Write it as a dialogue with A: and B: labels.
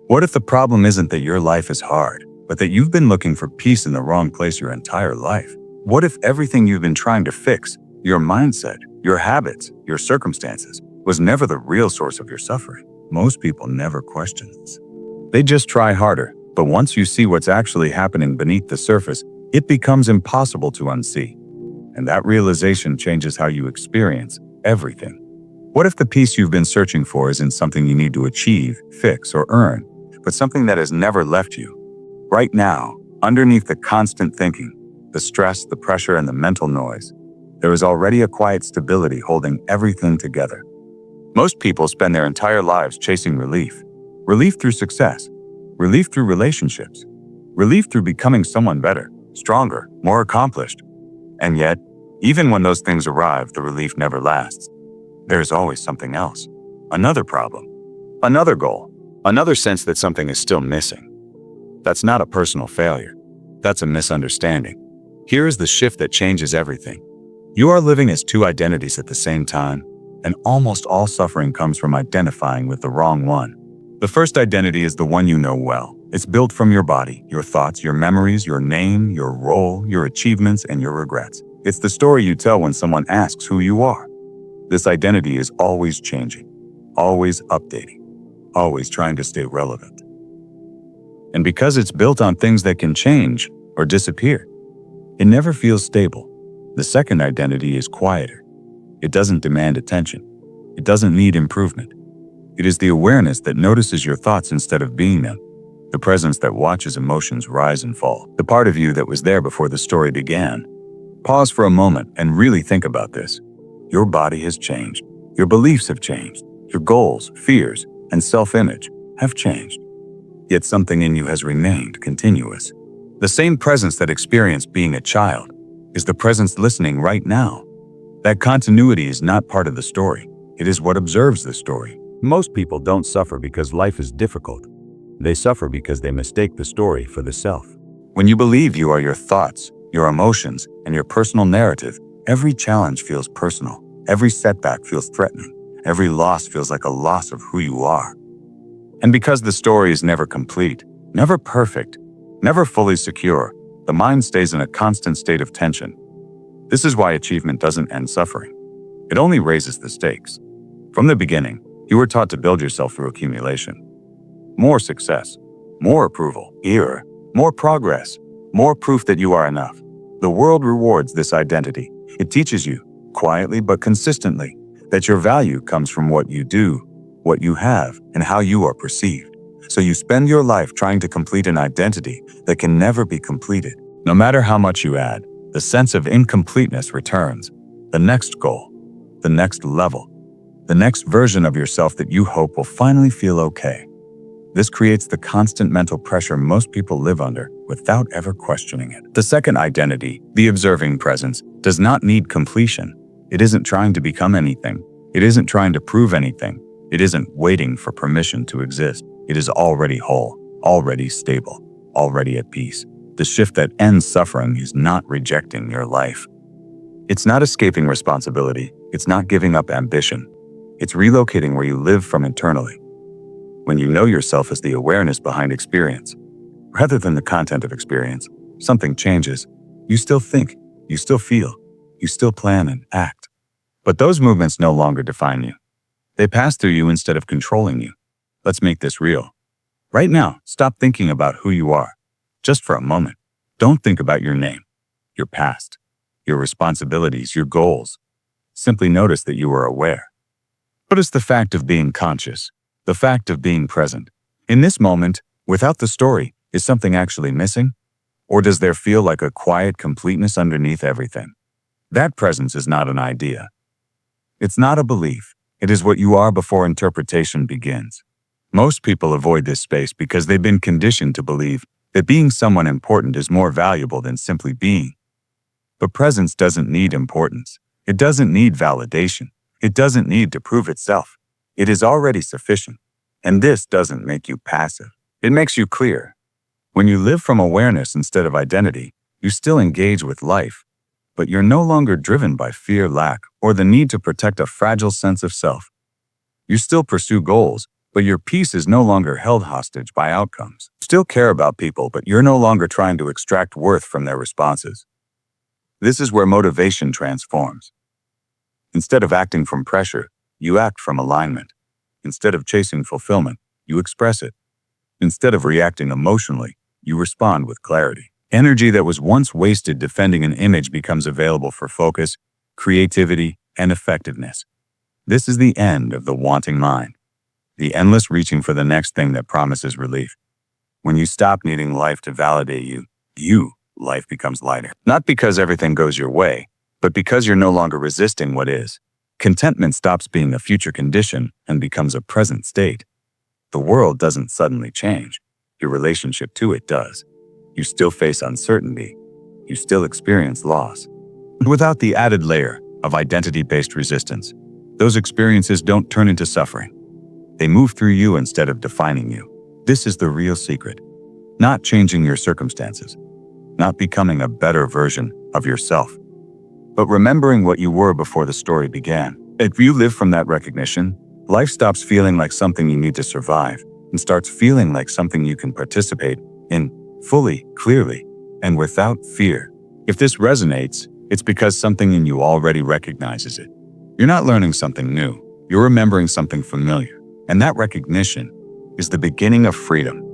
A: What if the problem isn't that your life is hard, but that you've been looking for peace in the wrong place your entire life? What if everything you've been trying to fix, your mindset, your habits, your circumstances, was never the real source of your suffering? Most people never question this. They just try harder, but once you see what's actually happening beneath the surface, it becomes impossible to unsee. And that realization changes how you experience everything. What if the peace you've been searching for isn't something you need to achieve, fix, or earn, but something that has never left you? Right now, underneath the constant thinking, the stress, the pressure, and the mental noise, there is already a quiet stability holding everything together. Most people spend their entire lives chasing relief. Relief through success, relief through relationships, relief through becoming someone better, stronger, more accomplished. And yet, even when those things arrive, the relief never lasts. There is always something else. Another problem, another goal, another sense that something is still missing. That's not a personal failure. That's a misunderstanding. Here is the shift that changes everything. You are living as two identities at the same time, and almost all suffering comes from identifying with the wrong one. The first identity is the one you know well. It's built from your body, your thoughts, your memories, your name, your role, your achievements, and your regrets. It's the story you tell when someone asks who you are. This identity is always changing, always updating, always trying to stay relevant. And because it's built on things that can change or disappear, it never feels stable. The second identity is quieter. It doesn't demand attention. It doesn't need improvement. It is the awareness that notices your thoughts instead of being them. The presence that watches emotions rise and fall. The part of you that was there before the story began. Pause for a moment and really think about this. Your body has changed. Your beliefs have changed. Your goals, fears, and self-image have changed. Yet something in you has remained continuous. The same presence that experienced being a child is the presence listening right now. That continuity is not part of the story. It is what observes the story. Most people don't suffer because life is difficult. They suffer because they mistake the story for the self. When you believe you are your thoughts, your emotions, and your personal narrative, every challenge feels personal. Every setback feels threatening. Every loss feels like a loss of who you are. And because the story is never complete, never perfect, never fully secure, the mind stays in a constant state of tension. This is why achievement doesn't end suffering. It only raises the stakes. From the beginning, you were taught to build yourself through accumulation. More success, more approval, more progress, more proof that you are enough. The world rewards this identity. It teaches you, quietly but consistently, that your value comes from what you do, what you have, and how you are perceived. So you spend your life trying to complete an identity that can never be completed. No matter how much you add, the sense of incompleteness returns. The next goal, the next level, the next version of yourself that you hope will finally feel okay. This creates the constant mental pressure most people live under without ever questioning it. The second identity, the observing presence, does not need completion. It isn't trying to become anything. It isn't trying to prove anything. It isn't waiting for permission to exist. It is already whole, already stable, already at peace. The shift that ends suffering is not rejecting your life. It's not escaping responsibility. It's not giving up ambition. It's relocating where you live from internally. When you know yourself as the awareness behind experience, rather than the content of experience, something changes. You still think, you still feel, you still plan and act. But those movements no longer define you. They pass through you instead of controlling you. Let's make this real. Right now, stop thinking about who you are. Just for a moment. Don't think about your name, your past, your responsibilities, your goals. Simply notice that you are aware. Notice the fact of being conscious, the fact of being present. In this moment, without the story, is something actually missing? Or does there feel like a quiet completeness underneath everything? That presence is not an idea. It's not a belief. It is what you are before interpretation begins. Most people avoid this space because they've been conditioned to believe that being someone important is more valuable than simply being. But presence doesn't need importance. It doesn't need validation. It doesn't need to prove itself. It is already sufficient. And this doesn't make you passive. It makes you clear. When you live from awareness instead of identity, you still engage with life, but you're no longer driven by fear, lack, or the need to protect a fragile sense of self. You still pursue goals, But your peace is no longer held hostage by outcomes. You still care about people, but you're no longer trying to extract worth from their responses. This is where motivation transforms. Instead of acting from pressure, you act from alignment. Instead of chasing fulfillment, you express it. Instead of reacting emotionally, you respond with clarity. Energy that was once wasted defending an image becomes available for focus, creativity, and effectiveness. This is the end of the wanting mind, the endless reaching for the next thing that promises relief. When you stop needing life to validate life becomes lighter. Not because everything goes your way, but because you're no longer resisting what is. Contentment stops being a future condition and becomes a present state. The world doesn't suddenly change. Your relationship to it does. You still face uncertainty. You still experience loss. Without the added layer of identity-based resistance, those experiences don't turn into suffering. They move through you instead of defining you. This is the real secret. Not changing your circumstances. Not becoming a better version of yourself. But remembering what you were before the story began. If you live from that recognition, life stops feeling like something you need to survive and starts feeling like something you can participate in fully, clearly, and without fear. If this resonates, it's because something in you already recognizes it. You're not learning something new. You're remembering something familiar. And that recognition is the beginning of freedom.